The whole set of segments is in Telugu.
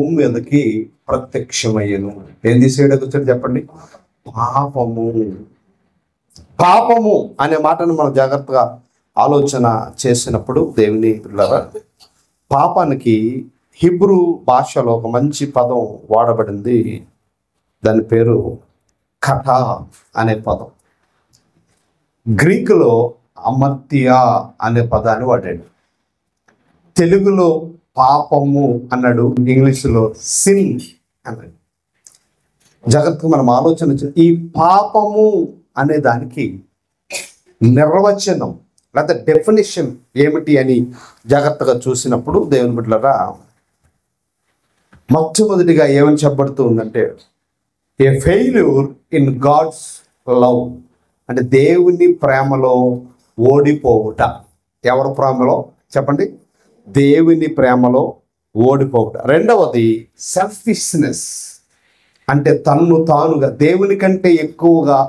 భూమి మీదకి ప్రత్యక్షమయ్యను. ఏం తీసేయడానికి వచ్చాడు చెప్పండి? పాపము. పాపము అనే మాటను మనం జాగ్రత్తగా ఆలోచన చేసినప్పుడు దేవుని పిల్లరా, పాపానికి హిబ్రూ భాషలో ఒక మంచి పదం వాడబడింది. దాని పేరు కథా అనే పదం. గ్రీకులో అమర్తియా అనే పదాన్ని వాడాడు. తెలుగులో పాపము అన్నాడు, ఇంగ్లీషులో సిన్ అన్నాడు. జాగ్రత్తగా మనం ఆలోచన ఈ పాపము అనే దానికి నిర్వచనం లేదా డెఫినిషన్ ఏమిటి అని జాగ్రత్తగా చూసినప్పుడు దేవుని బిడ్డలారా, మొట్టమొదటిగా ఏమని చెప్పబడుతూ ఉందంటే ఏ ఫెయిల్యూర్ ఇన్ గాడ్స్ లవ్, అంటే దేవుని ప్రేమలో ఓడిపోవుట. ఎవరి ప్రేమలో చెప్పండి? దేవుని ప్రేమలో ఓడిపోవుట. రెండవది సెల్ఫిష్నెస్, అంటే తన్ను తానుగా దేవుని కంటే ఎక్కువగా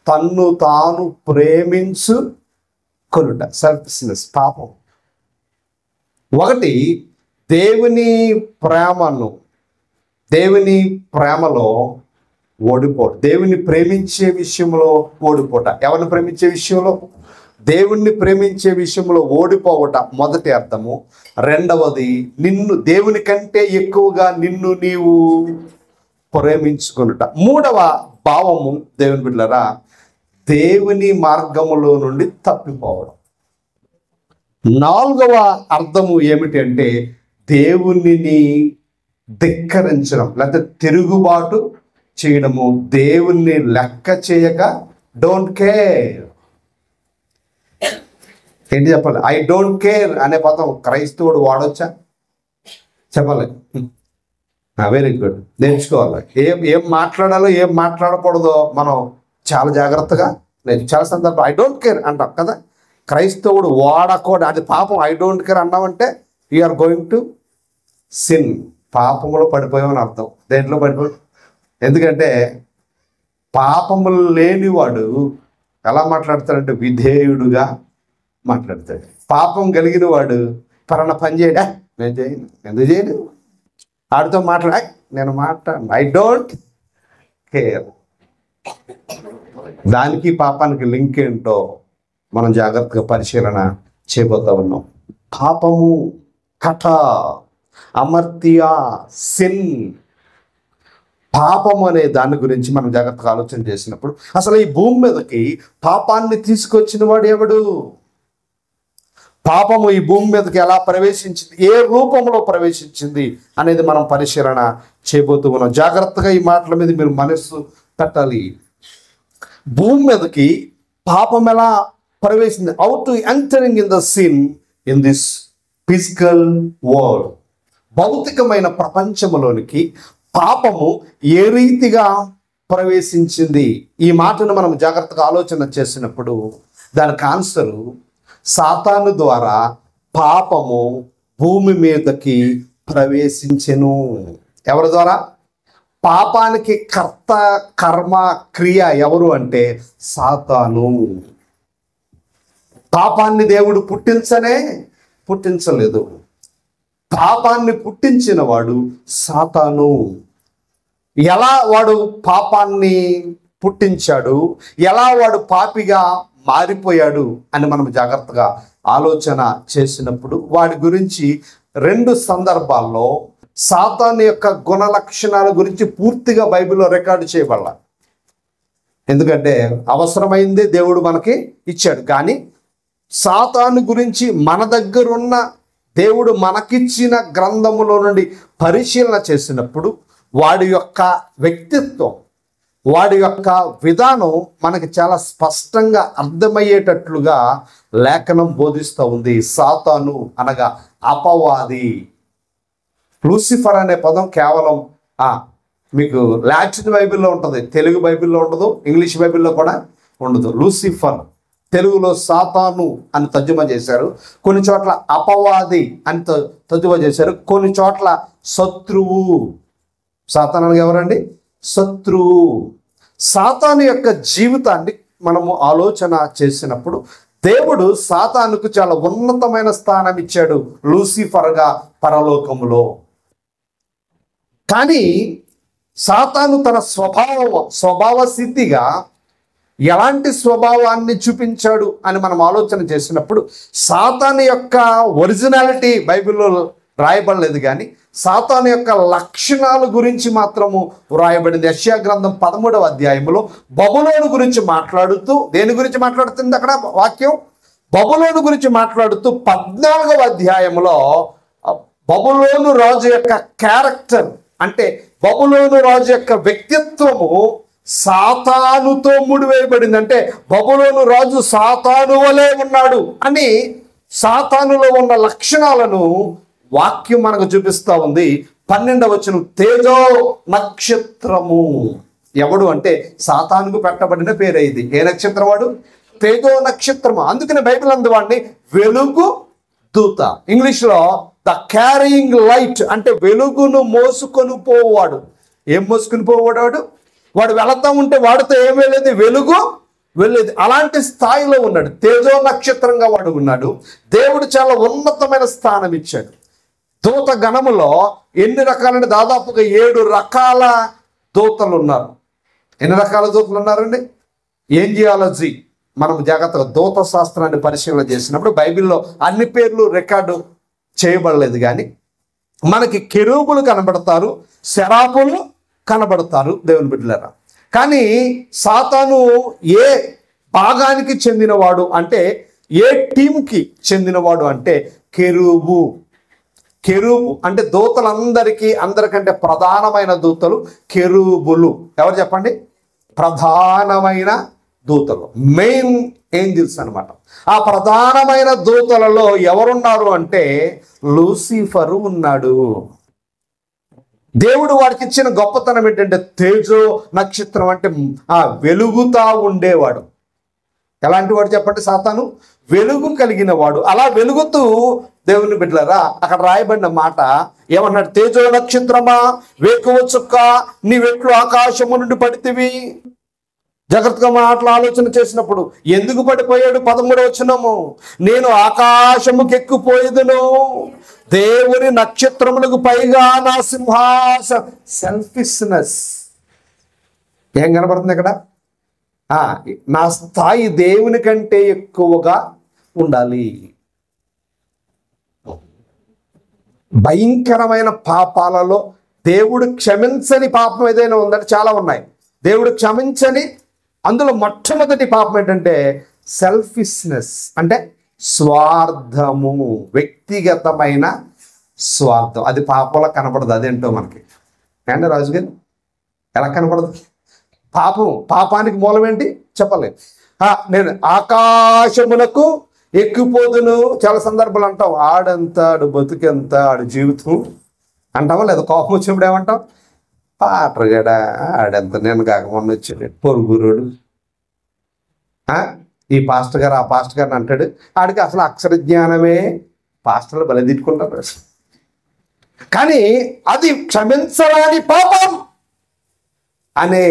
తన్ను తాను ప్రేమించుకొనుట. సెల్ఫిష్నెస్ పాపం. ఒకటి దేవుని ప్రేమలో ఓడిపోవడం, దేవుని ప్రేమించే విషయంలో ఓడిపోవట. ఎవరిని ప్రేమించే విషయంలో? దేవుణ్ణి ప్రేమించే విషయంలో ఓడిపోవట మొదటి అర్థము. రెండవది దేవుని కంటే ఎక్కువగా నిన్ను నీవు ప్రేమించుకొనుట. మూడవ భావము దేవుని బిడ్డలారా, దేవుని మార్గములో నుండి తప్పిపోవడం. నాలుగవ అర్థము ఏమిటి అంటే దేవునిని ధిక్కరించడం లేకపోతే తిరుగుబాటు చేయడము. దేవుణ్ణి లెక్క చేయక డోంట్ కేర్. ఏంటి చెప్పాలి? ఐ డోంట్ కేర్ అనే పదం క్రైస్తవుడు వాడొచ్చా? చెప్పాలి. Very good. నేర్చుకోవాలి. ఏం మాట్లాడాలో ఏం మాట్లాడకూడదో మనం చాలా జాగ్రత్తగా చాలా సందర్భం ఐ డోంట్ కేర్ అంటాం కదా. క్రైస్తవుడు వాడకూడదు, అది పాపం. ఐ డోంట్ కేర్ అన్నామంటే యూఆర్ గోయింగ్ టు సిన్. పాపములో పడిపోయామని అర్థం. దేంట్లో పడిపోయి? ఎందుకంటే పాపములు లేనివాడు ఎలా మాట్లాడతాడంటే విధేయుడుగా మాట్లాడతాడు. పాపం కలిగిన వాడు పలానా పని చేయడా, నేను చేయను, ఎందుకు చేయను, ఆడితో నేను మాట్లాడను, ఐ డోంట్ కేర్. దానికి పాపానికి లింక్ ఏంటో మనం జాగ్రత్తగా పరిశీలన చేయబోతా ఉన్నాం. పాపము, కథ, అమర్త్య, సిన్. పాపము అనే దాని గురించి మనం జాగ్రత్తగా ఆలోచన చేసినప్పుడు అసలు ఈ భూమి మీదకి పాపాన్ని తీసుకొచ్చిన వాడు ఎవడు? పాపము ఈ భూమి మీదకి ఎలా ప్రవేశించింది, ఏ రూపంలో ప్రవేశించింది అనేది మనం పరిశీలన చేయబోతూ ఉన్నాం. జాగ్రత్తగా ఈ మాటల మీద మీరు మనస్సు పెట్టాలి. భూమి మీదకి పాపం ఎలా ప్రవేశించింది? How to entering in the sin in this physical world. భౌతికమైన ప్రపంచంలోనికి పాపము ఏ రీతిగా ప్రవేశించింది? ఈ మాటను మనం జాగ్రత్తగా ఆలోచన చేసినప్పుడు దానికి ఆన్సరు సాతాను ద్వారా పాపము భూమి మీదకి ప్రవేశించెను. ఎవరి ద్వారా? పాపానికి కర్త, కర్మ, క్రియ ఎవరు అంటే సాతాను. పాపాన్ని దేవుడు పుట్టించలేదు. పాపాన్ని పుట్టించిన వాడు సాతాను. ఎలా వాడు పాపాన్ని పుట్టించాడు, ఎలా వాడు పాపిగా మారిపోయాడు అని మనం జాగ్రత్తగా ఆలోచన చేసినప్పుడు వాడి గురించి 2 సందర్భాల్లో సాతాను యొక్క గుణ లక్షణాల గురించి పూర్తిగా బైబిల్లో రికార్డు చేయబడాలి. ఎందుకంటే అవసరమైందే దేవుడు మనకి ఇచ్చాడు. కానీ సాతాను గురించి మన దగ్గరున్న దేవుడు మనకిచ్చిన గ్రంథములో నుండి పరిశీలన చేసినప్పుడు వాడి యొక్క వ్యక్తిత్వం, వాడి యొక్క విధానం మనకి చాలా స్పష్టంగా అర్థమయ్యేటట్లుగా లేఖనం బోధిస్తూ ఉంది. సాతాను అనగా అపవాది. లూసిఫర్ అనే పదం కేవలం మీకు లాటిన్ బైబిల్లో ఉంటుంది, తెలుగు బైబిల్లో ఉండదు, ఇంగ్లీష్ బైబిల్లో కూడా ఉండదు. లూసిఫర్ తెలుగులో సాతాను అని తర్జుమా చేశారు, కొన్ని చోట్ల అపవాది అని తర్జుమా చేశారు, కొన్ని చోట్ల శత్రువు. సాతాను అనగా ఎవరండి? శత్రువు. సాతాను యొక్క జీవితాన్ని మనము ఆలోచన చేసినప్పుడు దేవుడు సాతానుకు చాలా ఉన్నతమైన స్థానం ఇచ్చాడు లూసిఫర్గా పరలోకములో. కానీ సాతాను తన స్వభావ సిద్ధిగా ఎలాంటి స్వభావాన్ని చూపించాడు అని మనం ఆలోచన చేసినప్పుడు సాతాను యొక్క ఒరిజినాలిటీ బైబిల్లో రాయబడలేదు, కానీ సాతాను యొక్క లక్షణాల గురించి మాత్రము వ్రాయబడింది. యెషయా గ్రంథం 13వ అధ్యాయంలో బబులోను గురించి మాట్లాడుతూ, దేని గురించి మాట్లాడుతుంది అక్కడ వాక్యం? బబులోను గురించి మాట్లాడుతూ 14వ అధ్యాయంలో బబులోను రాజు యొక్క క్యారెక్టర్, అంటే బబులోను రాజు యొక్క వ్యక్తిత్వము సాతానుతో ముడివేయబడింది. అంటే బబులోను రాజు సాతాను వలె ఉన్నాడు అని సాతానులో ఉన్న లక్షణాలను వాక్యం మనకు చూపిస్తా ఉంది. 12వ వచనం, తేజో నక్షత్రము. ఎవడు అంటే సాతానుకు పెట్టబడిన పేరే ఇది. ఏ నక్షత్రం వాడు? తేజో నక్షత్రము. అందుకని బైబిల్ అందు వాడిని వెలుగు దూత, ఇంగ్లీష్లో ద క్యారింగ్ లైట్, అంటే వెలుగును మోసుకొని పోవాడు. ఏం మోసుకొని పోవాడు? వాడు వెళతా ఉంటే వాడితో ఏం వెళ్ళేది? వెలుగు వెళ్ళేది. అలాంటి స్థాయిలో ఉన్నాడు, తేజో నక్షత్రంగా వాడు ఉన్నాడు. దేవుడు చాలా ఉన్నతమైన స్థానం ఇచ్చాడు. దూత గణములో ఎన్ని రకాలంటే దాదాపుగా 7 రకాల దూతలు ఉన్నారు. ఎన్ని రకాల దూతలు ఉన్నారండి? ఏంజియాలజీ, మనం జాగ్రత్తగా దూత శాస్త్రాన్ని పరిశీలన చేసినప్పుడు బైబిల్లో అన్ని పేర్లు రికార్డు చేయబడలేదు, కానీ మనకి కెరూబులు కనబడతారు, శరాపులు కనబడతారు దేవుని బిడ్డలారా. కానీ సాతాను ఏ భాగానికి చెందినవాడు అంటే, ఏ టీంకి చెందినవాడు అంటే కెరూబు. కెరూబు అంటే అందరికంటే ప్రధానమైన దూతలు కెరూబులు. ఎవరు చెప్పండి? ప్రధానమైన దూతలు, మెయిన్ ఏంజిల్స్ అన్నమాట. ఆ ప్రధానమైన దూతలలో ఎవరున్నారు అంటే లూసిఫరు ఉన్నాడు. దేవుడు వాడికి ఇచ్చిన గొప్పతనం ఏంటంటే తేజో నక్షత్రం, అంటే వెలుగుతా ఉండేవాడు. ఎలాంటి వాడు చెప్పండి? సాతాను వెలుగు కలిగిన వాడు. అలా వెలుగుతూ దేవుని బిడ్డలారా అక్కడ రాయబడిన మాట ఏమన్నాడు? తేజో నక్షత్రమా, వేకువ చుక్క, నీవెట్లు ఆకాశము నుండి పడితివి. జాగ్రత్తగా మాటలు ఆలోచన చేసినప్పుడు ఎందుకు పడిపోయాడు? 13వ వచనము, నేను ఆకాశముకి ఎక్కిపోయేదును, దేవుని నక్షత్రములకు పైగా నా సెల్ఫిష్నెస్. ఏం కనబడుతుంది ఇక్కడ? నా స్థాయి దేవుని కంటే ఎక్కువగా ఉండాలి. భయంకరమైన పాపాలలో దేవుడు క్షమించని పాపం ఏదైనా ఉందంటే చాలా ఉన్నాయి. దేవుడు క్షమించని అందులో మొట్టమొదటి పాపం ఏంటంటే సెల్ఫిష్నెస్, అంటే స్వార్థము, వ్యక్తిగతమైన స్వార్థం. అది పాపంలో కనపడదు. అదేంటో మనకి అండి రాజుగారు ఎలా కనపడదు? పాపానికి మూలం ఏంటి చెప్పలేదు. నేను ఆకాశమునకు ఎక్కిపోదును. చాలా సందర్భాలు అంటాం, ఆడంత ఆడు బతుకెంత ఆడు జీవితం అంటావా? లేదా కోపం వచ్చినప్పుడు ఏమంటాం? పాటరుగాడా ఆడెంత, నేను కాకమొన్న వచ్చాడు పొరుగురుడు. ఈ పాస్టర్ గారు ఆ పాస్టర్ గారిని అంటాడు, ఆడికి అసలు అక్షర జ్ఞానమే. పాస్టర్లు బలి తిట్టుకుంటారు. కానీ అది క్షమించరాని పాపం అనే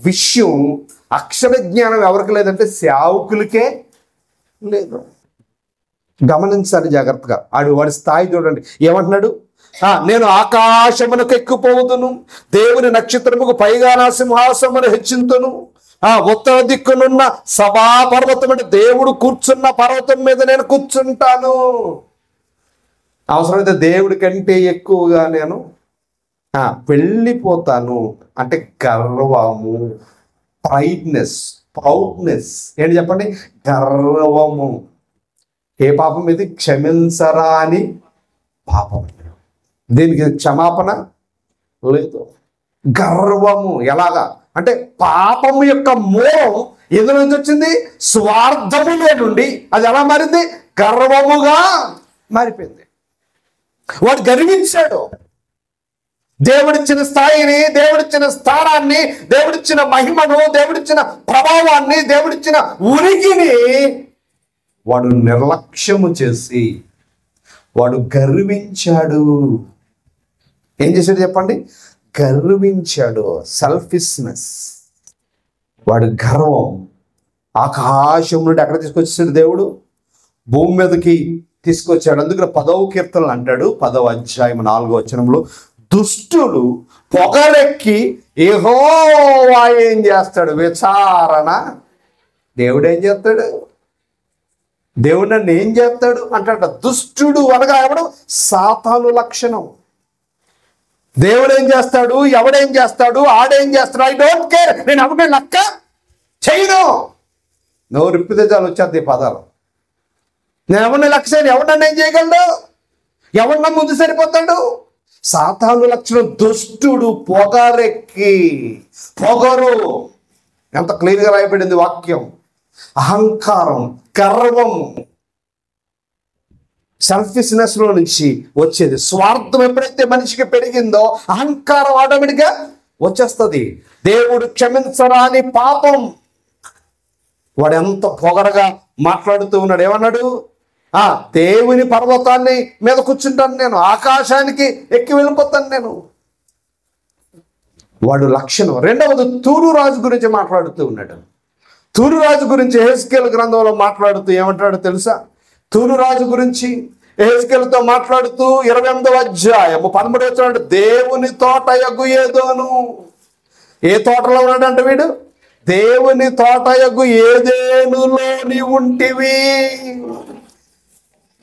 విషయం, అక్షర జ్ఞానం ఎవరికి లేదంటే సేవకులకే లేదు. గమనించాలి జాగ్రత్తగా. వాడి స్థాయి చూడండి. ఏమంటున్నాడు? నేను ఆకాశమునకు ఎక్కిపోదును, దేవుని నక్షత్రముకు పైగా నా సింహాసమును హెచ్చింతును, ఉత్తర దిక్కునున్న సభాపర్వతం, అంటే దేవుడు కూర్చున్న పర్వతం మీద నేను కూర్చుంటాను. అవసరమైతే దేవుడి కంటే ఎక్కువగా నేను వెళ్ళిపోతాను. అంటే గర్వము, ప్రౌడ్నెస్ ఏంటి చెప్పండి? గర్వము. ఏ పాపం ఇది? క్షమించరాని పాపం. దీనికి క్షమాపణ లేదు. గర్వము ఎలాగా అంటే పాపము యొక్క మూలం ఎందులో నుంచి వచ్చింది? స్వార్థములో నుండి. అది ఎలా మారింది? గర్వముగా మారిపోయింది. వాడు గర్వించాడు. దేవుడిచ్చిన స్థాయిని, దేవుడిచ్చిన స్థానాన్ని, దేవుడిచ్చిన మహిమను, దేవుడిచ్చిన ప్రభావాన్ని, దేవుడిచ్చిన ఉనికిని వాడు నిర్లక్ష్యము చేసి వాడు గర్వించాడు. ఏం చేశాడు చెప్పండి? గర్వించాడు. సెల్ఫిష్నెస్. వాడు గర్వం. ఆకాశం నుండి ఎక్కడ తీసుకొచ్చాడు దేవుడు? భూమి మీదకి తీసుకొచ్చాడు. అందుకని 10వ కీర్తనలు అంటాడు, 10వ అధ్యాయం 4వ వచనంలో, దుష్టుడు పొగరెక్కి యెహోవా ఏం చేస్తాడు? విచారణ. దేవుడు ఏం చేస్తాడు? దేవుడు నన్ను ఏం చేస్తాడు అంటాడ. దుష్టుడు అనగా ఎవడు? సాతాను లక్షణం. దేవుడు ఏం చేస్తాడు? ఎవడేం చేస్తాడు? ఆడేం చేస్తాడు? ఐ డోంట్ కేర్, నేను ఎవరిని లెక్క చేయను. నోరు ఇప్పితే చాలు వచ్చేది ఈ పదాలు. నేను ఎవరిని లెక్క చేయను. ఎవరు నన్ను ఏం చేయగలడు? ఎవరు నా ముందు సరిపోతాడు? సాతాను లక్షణం దుష్టుడు పొగరెక్కి. పొగరు ఎంత క్లియర్గా రాయబడింది వాక్యం. అహంకారం, గర్వము, సెల్ఫిష్నెస్ లో నుంచి వచ్చేది. స్వార్థం ఎప్పుడైతే మనిషికి పెరిగిందో అహంకారం ఆటోమేటిక్గా వచ్చేస్తుంది. దేవుడు క్షమించరాని పాపం. వాడు ఎంత పొగరగా మాట్లాడుతూ ఉన్నాడు. ఏమన్నాడు? దేవుని పర్వతాన్ని మీద కూర్చుంటాను నేను, ఆకాశానికి ఎక్కి వెళ్ళిపోతాను నేను. వాడు లక్షణం. రెండవది తూరు రాజు గురించి మాట్లాడుతూ ఉన్నాడు. తూరు రాజు గురించి యెహెజ్కేలు గ్రంథంలో మాట్లాడుతూ ఏమంటాడో తెలుసా? తూరు రాజు గురించి యెహెజ్కేలుతో మాట్లాడుతూ 28వ అధ్యాయము 13వ వచనం, దేవుని తోట యగు ఏదోను. ఏ తోటలో ఉన్నాడంటే వీడు? దేవుని తోట యగు ఏదేనులో నీ ఉంటివి.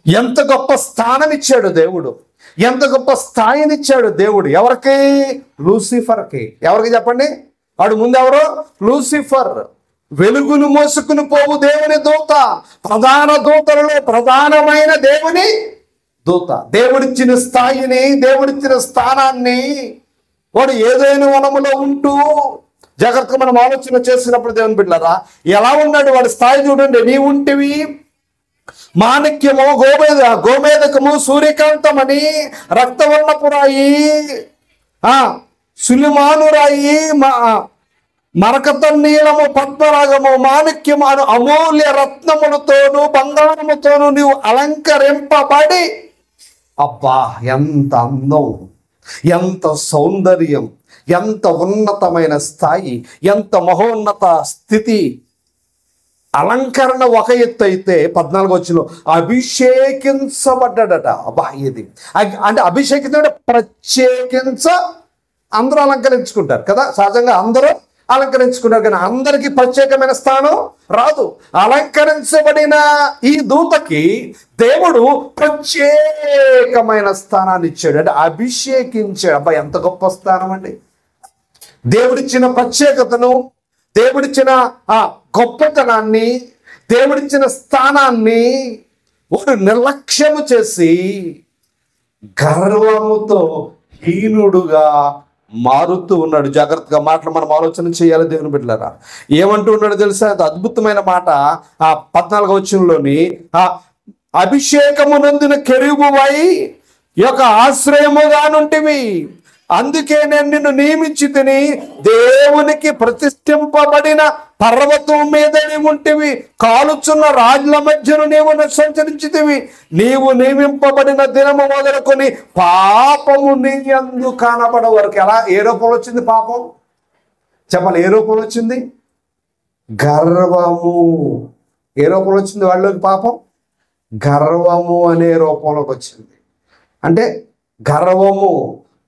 ఎంత గొప్ప స్థానం ఇచ్చాడు దేవుడు, ఎంత గొప్ప స్థాయినిచ్చాడు దేవుడు. ఎవరికి? లూసిఫర్కి. ఎవరికి చెప్పండి? వాడు ముందు ఎవరు? లూసిఫర్. వెలుగును మోసుకుని పోవు దేవుని దూత, ప్రధాన దూతలలో ప్రధానమైన దేవుని దూత. దేవుడిచ్చిన స్థాయిని, దేవుడిచ్చిన స్థానాన్ని వాడు ఏదైనా వనములో ఉంటూ జాగ్రత్తగా మనం ఆలోచన చేసినప్పుడు దేవుని బిడ్డలారా ఎలా ఉన్నాడు వాడి స్థాయి చూడండి. నీ ఉంటివి మాణిక్యము, గోమేదకము, సూర్యకాంతమని, రక్తవర్ణపురాయి, సులిమానురాయి, మరకతన్నీలము, పద్మరాగము, మాణిక్యము అను అమూల్య రత్నములతోనూ బంగారముతోనూ నీవు అలంకరింపబడి. అబ్బా, ఎంత అందం, ఎంత సౌందర్యం, ఎంత ఉన్నతమైన స్థాయి, ఎంత మహోన్నత స్థితి. అలంకరణ ఒక ఎత్తు అయితే 14వ వచనంలో అభిషేకించబడ్డాడట. అబ్బా, ఇది అంటే అభిషేకించబడ్డ ప్రత్యేకించ. అందరూ అలంకరించుకుంటారు కదా, సహజంగా అందరూ అలంకరించుకున్నారు, కానీ అందరికీ ప్రత్యేకమైన స్థానం రాదు. అలంకరించబడిన ఈ దూతకి దేవుడు ప్రత్యేకమైన స్థానాన్ని ఇచ్చాడు, అంటే అభిషేకించాడు. అబ్బా, ఎంత గొప్ప స్థానం అండి! దేవుడిచ్చిన ప్రత్యేకతను, దేవుడిచ్చిన ఆ గొప్పతనాన్ని, దేవుడిచ్చిన స్థానాన్ని వాడు నిర్లక్ష్యము చేసి గర్వముతో హీనుడుగా మారుతూ ఉన్నాడు. జాగ్రత్తగా మాటలు మనం ఆలోచన చేయాలి దేవుని బిడ్డలారా. ఏమంటూ ఉన్నాడు తెలుసా? అద్భుతమైన మాట ఆ 14వ వచనంలోని, అభిషేకము నందున కెరూబువై యొక్క ఆశ్రయముగా నుంటివి, అందుకే నేను నిన్ను నియమించి తిని, దేవునికి ప్రతిష్ఠింపబడిన పర్వతం మీద నీవు ఉంటివి, కాలుచున్న రాజుల మధ్యను నీవు సంచరించితివి. నీవు నియమింపబడిన దినము మొదలుకొని పాపము నీ యందు కానబడ వరకు. ఎలా? ఏ రూపంలో వచ్చింది పాపం? చెప్పాలి, ఏ రూపంలో వచ్చింది? గర్వము. ఏ రూపంలో వచ్చింది వాళ్ళకి పాపం? గర్వము అనే రూపంలోకి వచ్చింది. అంటే గర్వము,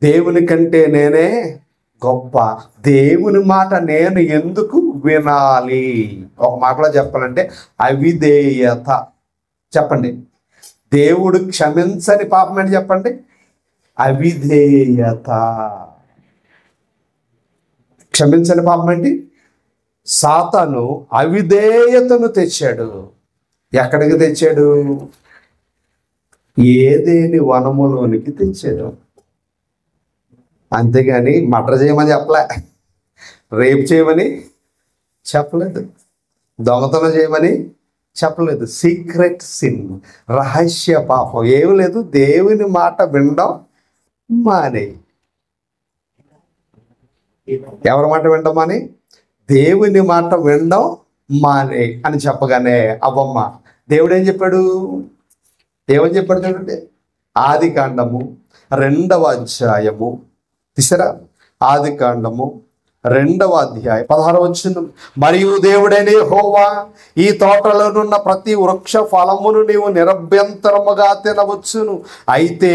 దేవుని కంటే నేనే గొప్ప, దేవుని మాట నేను ఎందుకు వినాలి? ఒక మాటలో చెప్పాలంటే అవిధేయత. చెప్పండి, దేవుడు క్షమించని పాపం ఏంటి చెప్పండి? అవిధేయత. క్షమించని పాపం ఏంటి? సాతాను అవిధేయతను తెచ్చాడు. ఎక్కడికి తెచ్చాడు? ఏదేని వనములోనికి తెచ్చాడు. అంతేగాని మర్డర్ చేయమని చెప్పలే, రేప్ చేయమని చెప్పలేదు, దొంగతనం చేయమని చెప్పలేదు. సీక్రెట్ సిన్, రహస్య పాపం ఏమి లేదు. దేవుని మాట వినడం మానే. ఎవరి మాట వినడం మానే? దేవుని మాట వినడం మానే అని చెప్పగానే అవ్వమ్మ దేవుడు ఏం చెప్పాడు? ఏమని చెప్పాడు చూడండి. ఆదికాండము 2వ అధ్యాయము తీసారా? ఆదికాండము 2వ అధ్యాయం 16వ వచనం. మరియు దేవుడైన యెహోవా, ఈ తోటలోనున్న ప్రతి వృక్ష ఫలమును నీవు నిరభ్యంతరముగా తినవచ్చును, అయితే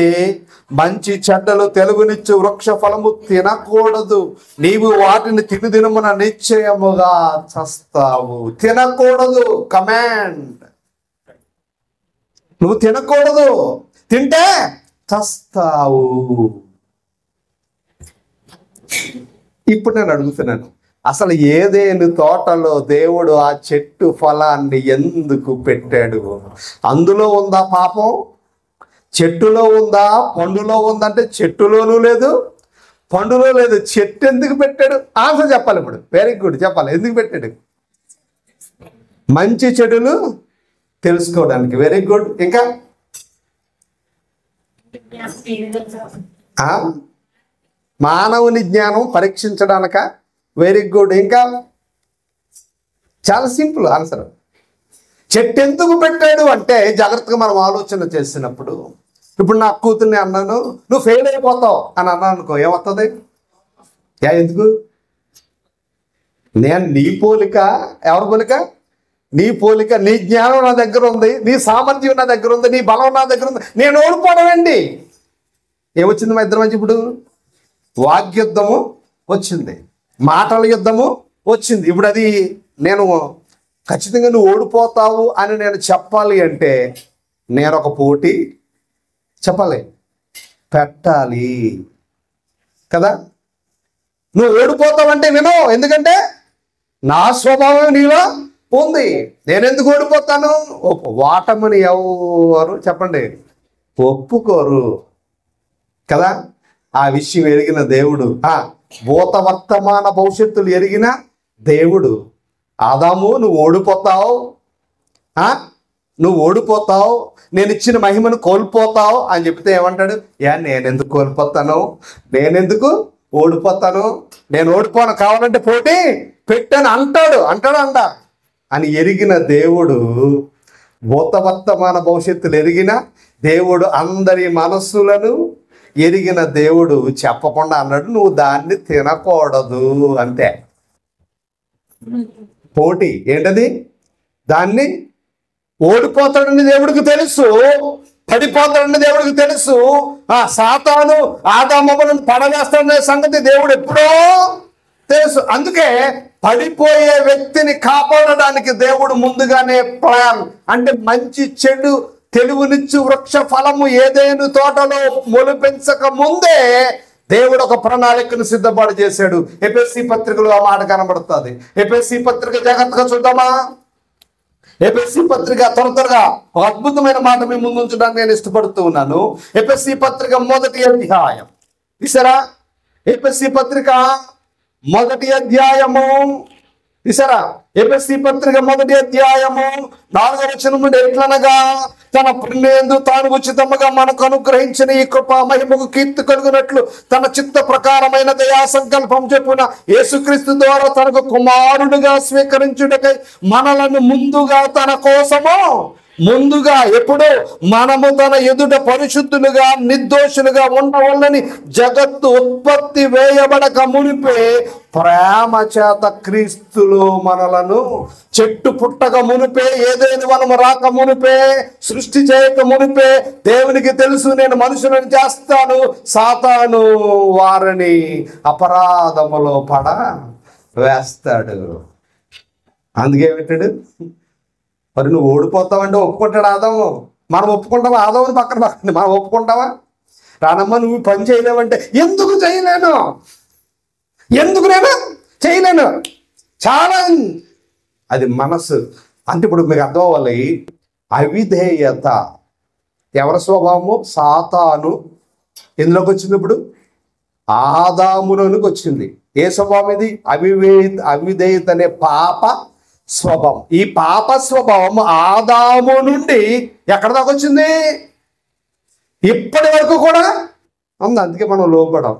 మంచి చెడ్డలు తెలుగునిచ్చు వృక్ష ఫలము తినకూడదు. నీవు వాటిని తినుదినమున నిశ్చయముగా చస్తావు. తినకూడదు, కమాండ్. నువ్వు తినకూడదు, తింటే చస్తావు. ఇప్పుడు నేను అడుగుతున్నాను, అసలు ఏదేను తోటలో దేవుడు ఆ చెట్టు ఫలాన్ని ఎందుకు పెట్టాడు? అందులో ఉందా పాపం? చెట్టులో ఉందా? పండులో ఉందంటే చెట్టులోనూ లేదు, పండులో లేదు. చెట్టు ఎందుకు పెట్టాడు? ఆన్సర్ చెప్పాలి ఇప్పుడు. వెరీ గుడ్, చెప్పాలి ఎందుకు పెట్టాడు. మంచి చెడులు తెలుసుకోవడానికి. Very good. ఇంకా మానవుని జ్ఞానం పరీక్షించడానిక. Very good. ఇంకా చాలా సింపుల్ ఆన్సర్. చెట్టు ఎందుకు పెట్టాడు అంటే జాగ్రత్తగా మనం ఆలోచన చేసినప్పుడు, ఇప్పుడు నా కూతుర్ని అన్నాను, నువ్వు ఫెయిల్ అయిపోతావు అని అన్నాను అనుకో, ఏమవుతుంది? ఎందుకు? నేను నీ పోలిక, ఎవరి పోలిక? నీ పోలిక. నీ జ్ఞానం నా దగ్గర ఉంది, నీ సామర్థ్యం నా దగ్గర ఉంది, నీ బలం నా దగ్గర ఉంది, నేను ఓడిపోవడం ఏంటి? ఏమొచ్చింది మా ఇద్దరి మధ్య? ఇప్పుడు వాగ్యుద్ధము వచ్చింది, మాటల యుద్ధము వచ్చింది. ఇప్పుడు అది నేను ఖచ్చితంగా నువ్వు ఓడిపోతావు అని నేను చెప్పాలి అంటే నేను ఒక పోటీ చెప్పాలి, పెట్టాలి కదా. నువ్వు ఓడిపోతావంటే విను, ఎందుకంటే నా స్వభావం నీలో ఉంది. నేను ఎందుకు ఓడిపోతాను? వాటమని ఎవరు చెప్పండి ఒప్పుకోరు కదా. ఆ విషయం ఎరిగిన దేవుడు, భూత వర్తమాన భవిష్యత్తులు ఎరిగిన దేవుడు, ఆదాము నువ్వు ఓడిపోతావు, నువ్వు ఓడిపోతావు, నేను ఇచ్చిన మహిమను కోల్పోతావు అని చెప్తే ఏమంటాడు? నేనెందుకు కోల్పోతాను, నేనెందుకు ఓడిపోతాను, నేను ఓడిపోను, కావాలంటే పోటీ పెట్టాను అంటాడు అని ఎరిగిన దేవుడు, భూత వర్తమాన భవిష్యత్తులు ఎరిగిన దేవుడు, అందరి మనస్సులను ఎరిగిన దేవుడు చెప్పకుండా అన్నాడు, నువ్వు దాన్ని తినకూడదు. అంతే. పోటీ ఏంటది? దాన్ని ఓడిపోతాడని దేవుడికి తెలుసు, పడిపోతాడని దేవుడికి తెలుసు. సాతాను ఆదాములను పడవేస్తాడనే సంగతి దేవుడు ఎప్పుడో తెలుసు. అందుకే పడిపోయే వ్యక్తిని కాపాడడానికి దేవుడు ముందుగానే ప్లాన్, అంటే మంచి చెడు తెలుగునిచ్చు వృక్ష ఫలము ఏదేను తోటలో మొలిపించక ముందే దేవుడు ఒక ప్రణాళికను సిద్ధపాటు చేశాడు. ఎఫెసీ పత్రికలో ఆ మాట కనబడుతుంది. ఎఫెసీ పత్రిక జాగ్రత్తగా చూద్దామా? ఎఫెసీ పత్రిక త్వరగా ఒక అద్భుతమైన మాట మీ ముందు ఉంచడానికి నేను ఇష్టపడుతూ ఉన్నాను. ఎఫెసీ పత్రిక 1వ అధ్యాయం తీసారా? ఎఫెసీ పత్రిక 1వ అధ్యాయము తీసారా? ఎఫెసీ పత్రిక 1వ అధ్యాయము 4వ వచనం నుండి ఎట్లనగా, తన ప్రియులందు తాను ఉచితముగా మనకు అనుగ్రహించిన ఈ కృపా మహిమకు కీర్తి కలుగునట్లు తన చిత్త ప్రకారమైన దయా సంకల్పం చెప్పున యేసుక్రీస్తు ద్వారా తనకు కుమారుడుగా స్వీకరించుటకై మనలను ముందుగా తన కోసము ఎప్పుడు మనము తన ఎదుట పరిశుద్ధులుగా నిర్దోషులుగా ఉండవల్లని జగత్తు ఉత్పత్తి వేయబడక మునిపే ప్రేమ చేత క్రీస్తులో మనలను, చెట్టు పుట్టక మునిపే, ఏదైనా మనము రాక మునిపే, సృష్టి చేయక మునిపే దేవునికి తెలుసు నేను మనుషులను చేస్తాను, సాతాను వారిని అపరాధములో పడ వేస్తాడు. అందుకే పెట్టాడు. మరి నువ్వు ఓడిపోతావంటే ఒప్పుకుంటాడు ఆదాము. మనం ఒప్పుకుంటావా? ఆదాముని పక్కన మనం ఒప్పుకుంటావా? రానమ్మా నువ్వు పని చేయలేవంటే ఎందుకు చేయలేను, ఎందుకు నేను చేయలేను, చాలా అది మనసు. అంటే ఇప్పుడు మీకు అర్థం అవ్వాలి, అవిధేయత ఎవరి స్వభావము? సాతాను ఎందులోకి వచ్చింది? ఇప్పుడు ఆదాములోనికి వచ్చింది. ఏ స్వభావం ఇది? అవిధేయత అనే పాప స్వభావం. ఈ పాప స్వభావం ఆదాము నుండి ఎక్కడ దాకా వచ్చింది? ఇప్పటి వరకు కూడా ఉంది. అందుకే మనం లోపడం,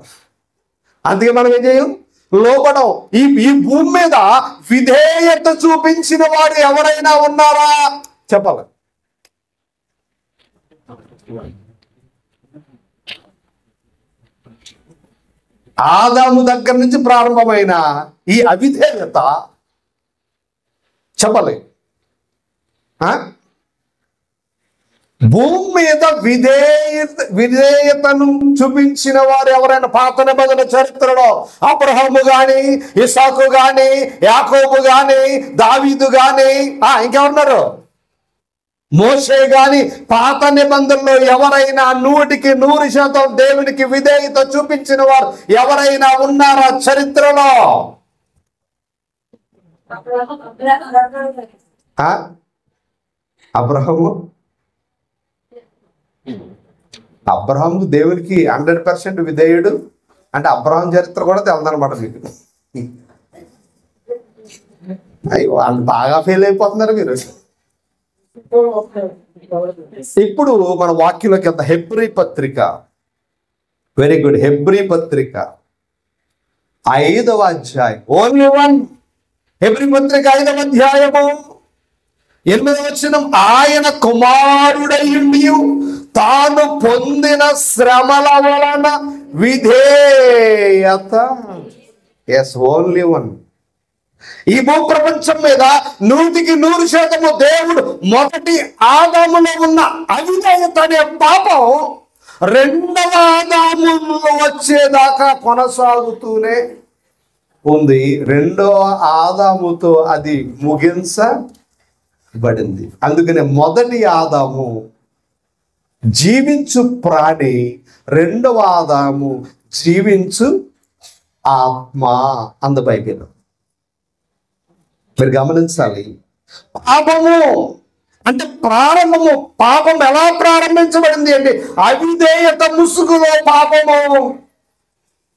అందుకే మనం ఏం చేయం? లోపడం. ఈ భూమి మీద విధేయత చూపించిన వారు ఎవరైనా ఉన్నారా చెప్పాలి? ఆదాము దగ్గర నుంచి ప్రారంభమైన ఈ అవిధేయత చెప్పలే. భూమి మీద విధేయతను చూపించిన వారు ఎవరైనా పాత నిబంధన చరిత్రలో అబ్రహాము గాని, ఇసాకు గాని, యాకోబు గాని, దావీదు గాని, ఇంకెవరున్నారు, మోషే గాని, పాత నిబంధనలో ఎవరైనా 100% దేవునికి విధేయత చూపించిన వారు ఎవరైనా ఉన్నారా చరిత్రలో? అబ్రహాము దేవునికి 100% విధేయుడు అంటే అబ్రహాం చరిత్ర కూడా తెలదనమాట మీకు. అయ్యో, వాళ్ళు బాగా ఫెయిల్ అయిపోతున్నారు మీరు. ఇప్పుడు మన వాక్యంలోకి ఎంత హెబ్రీ పత్రిక, వెరీ గుడ్, హెబ్రీ పత్రిక 5వ అధ్యాయం, ఓన్లీ 1 హెబ్రీ పత్రిక 5వ అధ్యాయము 8వ వచనం, ఆయన కుమారుడయుండి తాను పొందిన శ్రమల వలన విధేయత, ఎస్, ఓన్లీ 1. ఈ భూప్రపంచం మీద 100% దేవుడు మొదటి ఆదాములో ఉన్న అవిధేయత అనే పాపం రెండవ ఆదాములో వచ్చేదాకా కొనసాగుతూనే ఉంది. రెండవ ఆదాముతో అది ముగించబడింది. అందుకనే మొదటి ఆదాము జీవించు ప్రాణి, రెండవ ఆదాము జీవించు ఆత్మ అంద బైబిల్. మీరు గమనించాలి, పాపము అంటే ప్రారంభము. పాపం ఎలా ప్రారంభించబడింది అంటే అవిధేయత ముసుగులో పాపము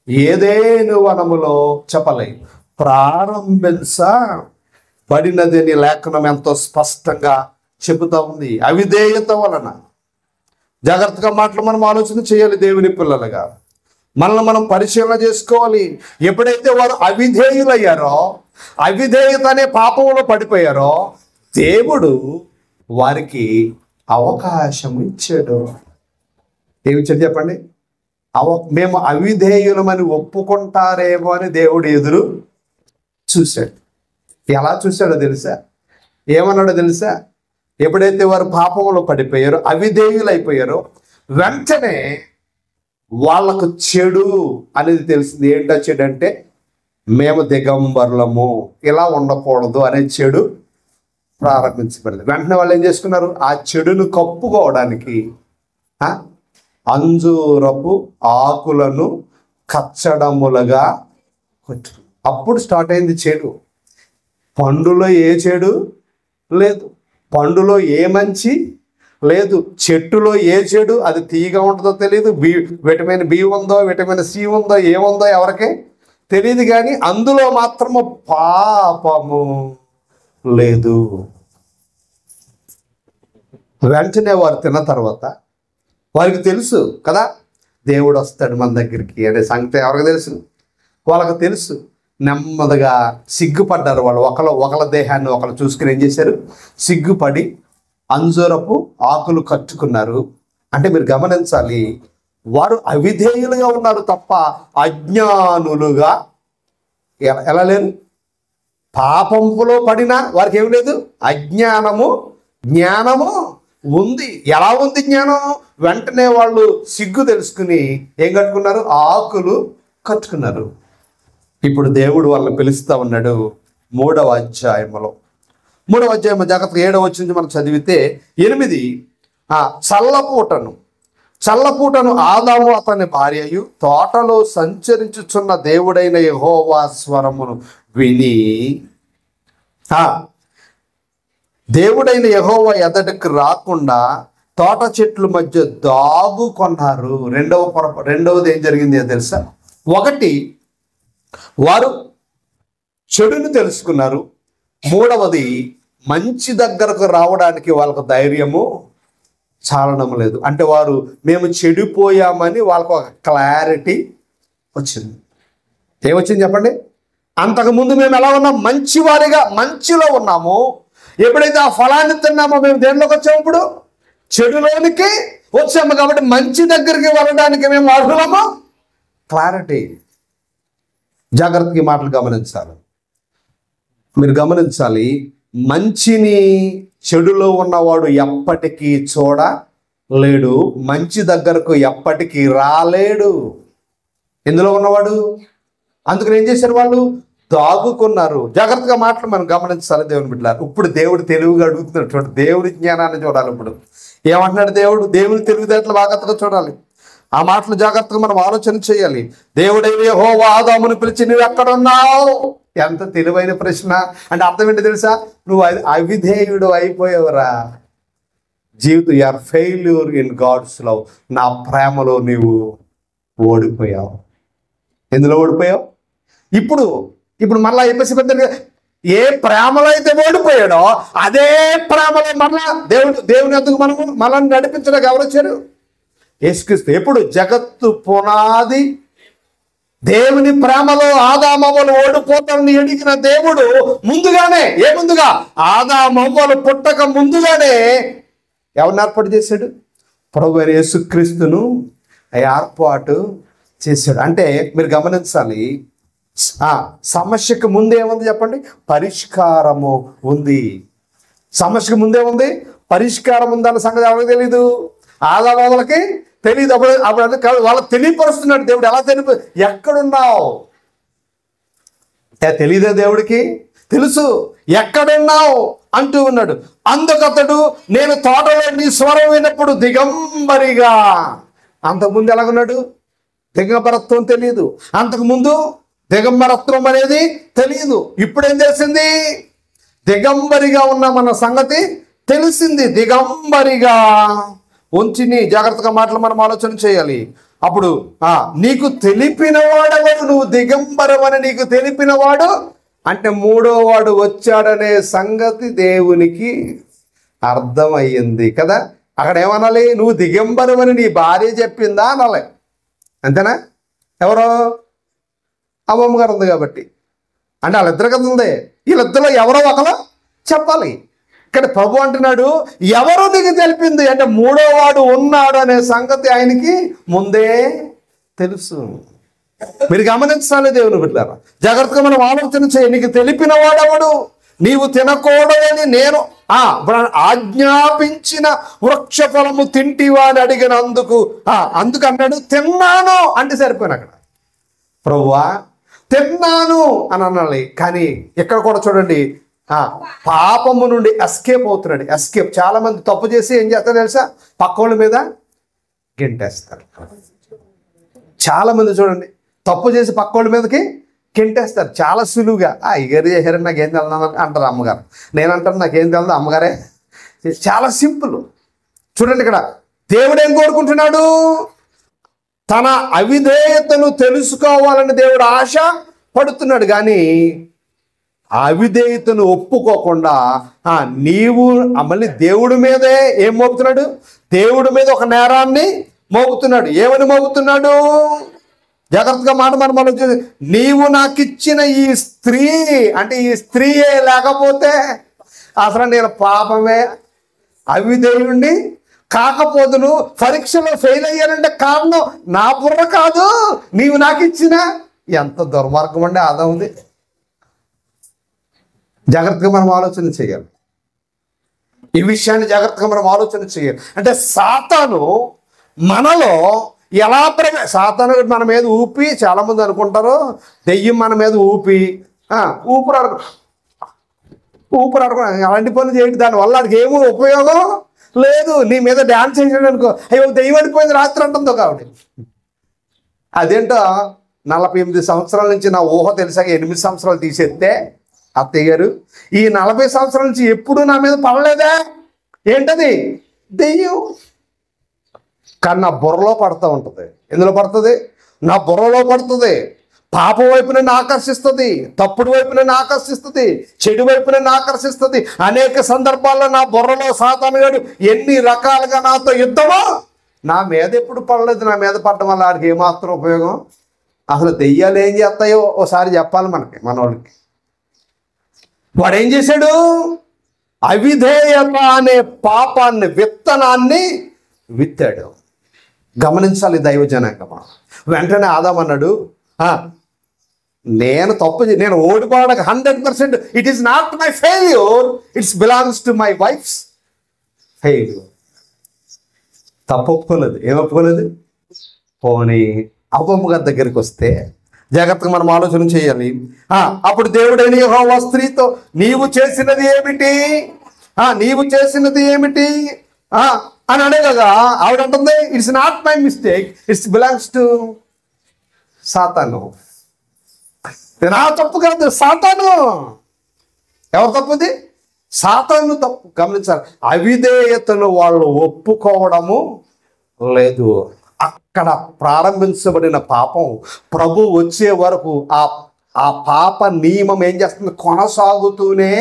ఏదేను వనములో చెప్పలే ప్రారంభించబడినది అని లేఖనం ఎంతో స్పష్టంగా చెబుతా ఉంది. అవిధేయత వలన జాగ్రత్తగా మాటలు మనం ఆలోచన చేయాలి. దేవుని పిల్లలుగా మనల్ని మనం పరిశీలన చేసుకోవాలి. ఎప్పుడైతే వారు అవిధేయులయ్యారో, అవిధేయత అనే పాపంలో పడిపోయారో, దేవుడు వారికి అవకాశం ఇచ్చాడు. ఏమిచ్చాడు చెప్పండి? మేము అవిధేయులమని ఒప్పుకుంటారేమో అని దేవుడు ఎదురు చూశాడు. ఎలా చూశాడో తెలుసా? ఏమన్నాడో తెలుసా? ఎప్పుడైతే వారు పాపంలో పడిపోయారో, అవిధేయులైపోయారో, వెంటనే వాళ్ళకు చెడు అనేది తెలిసింది. ఏంటో చెడు అంటే మేము దిగంబరులము, ఇలా ఉండకూడదు అనే చెడు ప్రారంభించబడింది. వెంటనే వాళ్ళు ఏం చేసుకున్నారు? ఆ చెడును కప్పుకోవడానికి అంజూరపు ఆకులను కచ్చడములుగా కొట్టు. అప్పుడు స్టార్ట్ అయింది చెడు. పండులో ఏ చెడు లేదు, పండులో ఏ మంచి లేదు, చెట్టులో ఏ చెడు, అది తీయగా ఉంటుందో తెలియదు, విటమిన్ బి ఉందో, విటమిన్ సి ఉందో, ఏముందో ఎవరికే తెలియదు, కానీ అందులో మాత్రము పాపము లేదు. వెంటనే వారు తిన్న తర్వాత వారికి తెలుసు కదా, దేవుడు వస్తాడు మన దగ్గరికి అనే సంగతి ఎవరికి తెలుసు? వాళ్ళకి తెలుసు. నెమ్మదిగా సిగ్గుపడ్డారు వాళ్ళు. ఒకళ్ళ దేహాన్ని ఒకళ్ళు చూసుకుని ఏం చేశారు? సిగ్గుపడి అంజూరపు ఆకులు కట్టుకున్నారు. అంటే మీరు గమనించాలి, వారు అవిధేయులుగా ఉన్నారు తప్ప అజ్ఞానులుగా ఎలా లేరు. పాపంలో పడినా వారికి ఏమి లేదు, అజ్ఞానము, జ్ఞానము ఉంది. ఎలా ఉంది జ్ఞానం? వెంటనే వాళ్ళు సిగ్గు తెలుసుకుని ఏం కట్టుకున్నారు? ఆకులు కట్టుకున్నారు. ఇప్పుడు దేవుడు వాళ్ళని పిలుస్తా ఉన్నాడు 3వ అధ్యాయములో. 3వ అధ్యాయం జాగ్రత్తగా 7వ వచనం నుంచి మనం చదివితే 8, చల్లపూటను ఆదాము అతని భార్యయు తోటలో సంచరించుచున్న దేవుడైన యెహోవా స్వరమును విని దేవుడైన యెహోవా ఎదటికి రాకుండా తోట చెట్ల మధ్య దాగుకొన్నారు. రెండవది ఏం జరిగింది తెలుసా? 1, వారు చెడును తెలుసుకున్నారు. 3వది, మంచి దగ్గరకు రావడానికి వాళ్ళకు ధైర్యము చాలడం లేదు. అంటే వారు మేము చెడిపోయామని వాళ్ళకు ఒక క్లారిటీ వచ్చింది. ఏమొచ్చింది చెప్పండి? అంతకుముందు మేము ఎలా ఉన్నాం? మంచివారిగా మంచిలో ఉన్నాము. ఎప్పుడైతే ఆ ఫలాన్ని తిన్నామో మేము దేనిలోకి వచ్చాము? ఇప్పుడు చెడులోనికి వచ్చాము. కాబట్టి మంచి దగ్గరికి వెళ్ళడానికి మేము అర్హులము. క్లారిటీ. జాగ్రత్తగా ఈ మాటలు గమనించాలి. మీరు గమనించాలి, మంచిని చెడులో ఉన్నవాడు ఎప్పటికీ చూడలేడు, మంచి దగ్గరకు ఎప్పటికీ రాలేడు. ఎందులో ఉన్నవాడు? అందుకని ఏం చేశారు వాళ్ళు? దాగుకున్నారు. జాగ్రత్తగా మాటలు మనం గమనించాలి దేవుని బిడ్డలారా. ఇప్పుడు దేవుడు తెలివిగా అడుగుతున్నాడు చూడండి, దేవుడి జ్ఞానాన్ని చూడాలి. ఇప్పుడు ఏమంటున్నాడు దేవుడు? దేవుని తెలివితేటలు జాగ్రత్తగా చూడాలి. ఆ మాటలు జాగ్రత్తగా మనం ఆలోచన చేయాలి. దేవుడైన యెహోవా ఆదామును పిలిచి, నువ్వు ఎక్కడున్నావు? ఎంత తెలివైన ప్రశ్న. అంటే అర్థం ఏంటి తెలుసా? నువ్వు అవిధేయుడు అయిపోయావురా. జీవితం, you are failure in God's love. నా ప్రేమలో నీవు ఓడిపోయావు. ఎందులో ఓడిపోయావు? ఇప్పుడు మళ్ళా అయిపోయి ఏ ప్రేమలో అయితే ఓడిపోయాడో అదే ప్రేమలో మళ్ళా దేవుని ఎందుకు మనల్ని నడిపించడానికి ఎవరు వచ్చారు? యేసుక్రీస్తు. ఎప్పుడు? జగత్తు పునాది దేవుని ప్రేమలో ఆదామవ్వలు ఓడిపోతారని ఎడిగిన దేవుడు ముందుగానే, ముందుగా ఆదామవ్వలు పుట్టక ముందుగానే ఎవరిని ఏర్పాటు చేశాడు? ప్రభువైన యేసుక్రీస్తును ఏర్పాటు చేశాడు. అంటే మీరు గమనించాలి, సమస్యకు ముందే ఏముంది చెప్పండి? పరిష్కారము ఉంది. సమస్యకు ముందే ఉంది, పరిష్కారం ఉందన్న సంగతి ఎవరికి తెలీదు? ఆదామవ్వలకి తెలియదు. అప్పుడు వాళ్ళకి తెలియపరుస్తున్నాడు దేవుడు. ఎలా ఎక్కడున్నావు? తెలీదే దేవుడికి? తెలుసు. ఎక్కడున్నావు అంటూ ఉన్నాడు. అందుకతడు, నేను తోటలో నీ స్వరం విన్నప్పుడు దిగంబరిగా. అంతకుముందు ఎలాగున్నాడు? దిగంబరత్వం తెలియదు. అంతకుముందు దిగంబరత్వం అనేది తెలియదు. ఇప్పుడేం తెలిసింది? దిగంబరిగా ఉన్న మన సంగతి తెలిసింది. దిగంబరిగా ఉంచిని. జాగ్రత్తగా మాటలు మనం ఆలోచన చేయాలి. అప్పుడు నీకు తెలిపినవాడెవడు? నువ్వు దిగంబరమని నీకు తెలిపినవాడు అంటే మూడో వాడు వచ్చాడనే సంగతి దేవునికి అర్థమయ్యింది కదా. అక్కడ ఏమనాలి? నువ్వు దిగంబరమని నీ భార్య చెప్పిందా అనాలి. అంతేనా? ఎవరో అమ్మమ్మ గారు ఉంది కాబట్టి. అంటే వాళ్ళిద్దరు కదా ఉంది. వీళ్ళిద్దరిలో ఎవరో ఒకరు చెప్పాలి. ఇక్కడ ప్రభు అంటున్నాడు, ఎవరు నీకు తెలిపింది అంటే మూడో వాడు ఉన్నాడు అనే సంగతి ఆయనకి ముందే తెలుసు. మీరు గమనించాలి దేవుని బిడ్డలారా. జాగ్రత్తగా మనం ఆలోచన చేయి. నీకు తెలిపిన వాడెవడు? నీవు తినకూడదని నేను ఆజ్ఞాపించిన వృక్ష ఫలము తింటివా అని అడిగినందుకు అందుకన్నాడు తిన్నాను అంటే సరిపోయిన. అక్కడ ప్రభువా తిన్నాను అని అనాలి. కానీ ఇక్కడ కూడా చూడండి, పాపము నుండి ఎస్కేప్ అవుతున్నాడు. ఎస్కేప్. చాలా మంది తప్పు చేసి ఏం చేస్తారు తెలుసా? పక్కోళ్ళ మీద గెంటేస్తారు. చాలా మంది చూడండి తప్పు చేసి పక్కోళ్ళ మీదకి గెంటేస్తారు చాలా సులువుగా. అయ్యగారు చేశారని నాకేం తెలదు అంటారు అమ్మగారు. నేనంటాను నాకేం తెలదు అమ్మగారే. చాలా సింపుల్. చూడండి ఇక్కడ దేవుడు ఏం కోరుకుంటున్నాడు? తన అవిధేయతను తెలుసుకోవాలని దేవుడు ఆశ పడుతున్నాడు. కానీ అవిధేయతను ఒప్పుకోకుండా నీవు మళ్ళీ దేవుడి మీదే ఏం మోపుతున్నాడు? దేవుడి మీద ఒక నేరాన్ని మోపుతున్నాడు. ఏమని మోపుతున్నాడు? జాగ్రత్తగా మాట మనం నీవు నాకు ఇచ్చిన ఈ స్త్రీ అంటే ఈ స్త్రీయే లేకపోతే అసలు నేను పాపమే అవిధేయుణ్ణి కాకపోదును. పరీక్షలో ఫెయిల్ అయ్యానంటే కారణం నా బుర్ర కాదు, నీవు నాకు ఇచ్చిన. ఎంత దుర్మార్గం అండి ఆదాముది. జాగ్రత్తగా మనం ఆలోచన చేయాలి. ఈ విషయాన్ని జాగ్రత్తగా మనం ఆలోచన చేయాలి. అంటే సాతాను మనలో ఎలా సాతాను మన మీద ఊపి, చాలామంది అనుకుంటారు దెయ్యం మన మీద ఊపి ఊపిరాడుకో అలాంటి పనులు చేయండి. దానివల్ల వాడికి ఏమో ఉపయోగం లేదు. నీ మీద డ్యాన్స్ చేసాడు అనుకో, అయ్యో దెయ్యం అడిపోయింది రాత్రి అంటుందో కాబట్టి. అదేంటో 48 సంవత్సరాల నుంచి నా ఊహ తెలిసాక 8 సంవత్సరాలు తీసేస్తే అత్తయ్య గారు ఈ 40 సంవత్సరాల నుంచి ఎప్పుడు నా మీద పడలేదా? ఏంటది? దెయ్యం. కానీ నా బుర్రలో పడుతూ ఉంటుంది. ఎందులో పడుతుంది? నా బుర్రలో పడుతుంది. పాపం వైపు నన్ను ఆకర్షిస్తుంది, తప్పుడు వైపు నన్ను ఆకర్షిస్తుంది, చెడు వైపు నన్ను ఆకర్షిస్తుంది. అనేక సందర్భాల్లో నా బుర్రలో సాతాను గాడు ఎన్ని రకాలుగా నాతో యుద్ధమో. నా మీద ఎప్పుడు పడలేదు. నా మీద పడడం వల్ల వాడికి ఏమాత్రం ఉపయోగం? అసలు దెయ్యాలు ఏం చేస్తాయో ఒకసారి చెప్పాలి మన వాళ్ళకి. వాడు ఏం చేశాడు? అవిధేయత అనే పాపాన్ని విత్తనాన్ని విత్తాడు. గమనించాలి దైవ జనాంగమా. వెంటనే ఆదాం అన్నాడు, నేను నేను ఓడిపోవడానికి 100%, it is not my failure, it's belongs to my wife's failure. తప్పు ఒప్పుకోలేదు. ఏం ఒప్పుకోలేదు? పోనీ అవ్వమ్మ గారి దగ్గరికి వస్తే జాగ్రత్తగా మనం ఆలోచన చేయాలి. అప్పుడు దేవుడైన యెహోవా స్త్రీతో, నీవు చేసినది ఏమిటి, నీవు చేసినది ఏమిటి అని అడగగా ఆవిడ అంటుంది, it's not my mistake, it's belongs to సాతాను. నా తప్పు కాదు, సాతాను. ఎవరు తప్పుది? సాతాను తప్పు. గమనించాలి, అవిధేయతను వాళ్ళు ఒప్పుకోవడము లేదు. అక్కడ ప్రారంభించబడిన పాపం ప్రభు వచ్చే వరకు ఆ పాప నియమం ఏం చేస్తుంది? కొనసాగుతూనే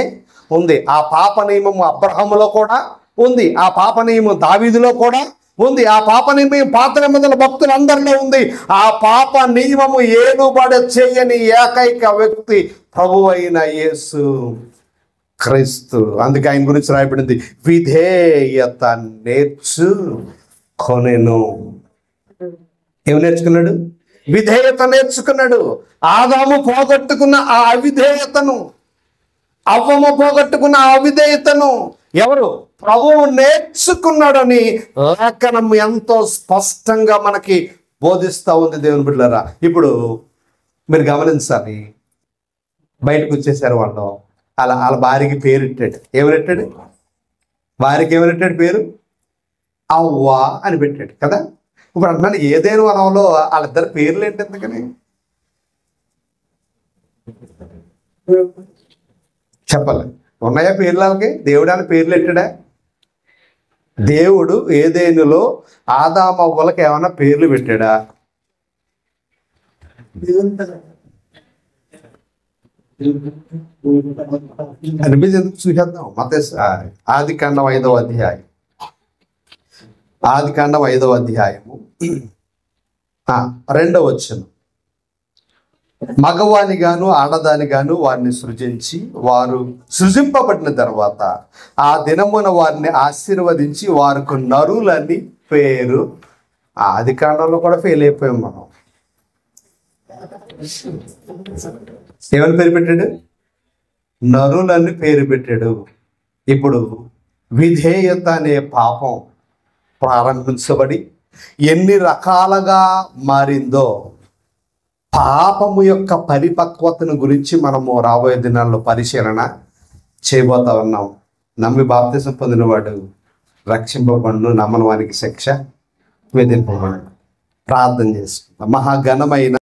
ఉంది. ఆ పాప నియమం అబ్రహాములో కూడా ఉంది, ఆ పాప నియమం దావీదులో కూడా ఉంది, ఆ పాప నియమం పాత నిబంధనల భక్తులందరిలో ఉంది. ఆ పాప నియమము ఏలుబడి చేయని ఏకైక వ్యక్తి ప్రభు అయిన యేసు క్రీస్తు. అందుకే ఆయన గురించి రాయబడింది, విధేయత నేర్చుకొనెను. ఏమి నేర్చుకున్నాడు? విధేయత నేర్చుకున్నాడు. ఆదాము పోగొట్టుకున్న ఆ అవిధేయతను, అవ్వము పోగొట్టుకున్న ఆ అవిధేయతను ఎవరు? ప్రభువు నేర్చుకున్నాడని లేఖనం ఎంతో స్పష్టంగా మనకి బోధిస్తూ ఉంది. దేవుని బిడ్డలారా, ఇప్పుడు మీరు గమనించాలి, బయటకు వచ్చేసారు వాళ్ళు. వాళ్ళ భార్యకి పేరు పెట్టాడు. ఏమి పెట్టాడు? భార్యకి ఏమి పెట్టాడు? పేరు అవ్వ అని పెట్టాడు కదా. ఇప్పుడు అంటున్నాను, ఏదైనా వనంలో వాళ్ళిద్దరు పేర్లు ఏంటి? ఎందుకని చెప్పాలి? ఉన్నాయా పేర్లు వాళ్ళకి? దేవుడు అని పేర్లు పెట్టాడా? దేవుడు ఏదేనులో ఆదామవ్వలకి ఏమైనా పేర్లు పెట్టాడా? అనిపించేందుకు చూసేద్దాం. ఆదికాండం 5వ అధ్యాయం, ఆదికాండం 5వ అధ్యాయము 2వ వచనం. మగవాని గాను ఆడదాని గాను వారిని సృజించి, వారు సృజింపబడిన తర్వాత ఆ దినమున వారిని ఆశీర్వదించి వారికి నరులని పేరు. ఆదికాండంలో కూడా ఫెయిల్ అయిపోయాం మనం. ఏమని పేరు పెట్టాడు? నరులని పేరు పెట్టాడు. ఇప్పుడు విధేయత అనే పాపం ప్రారంభించబడి ఎన్ని రకాలుగా మారిందో, పాపము యొక్క పరిపక్వతను గురించి మనము రాబోయే దినాల్లో పరిశీలన చేయబోతా ఉన్నాం. నమ్మి బాప్తిసం పొందినవాడు రక్షింపబడును, నమ్మని వానికి శిక్ష విధింపబడును. ప్రార్థన చేసుకుందాం. మహాఘనమైన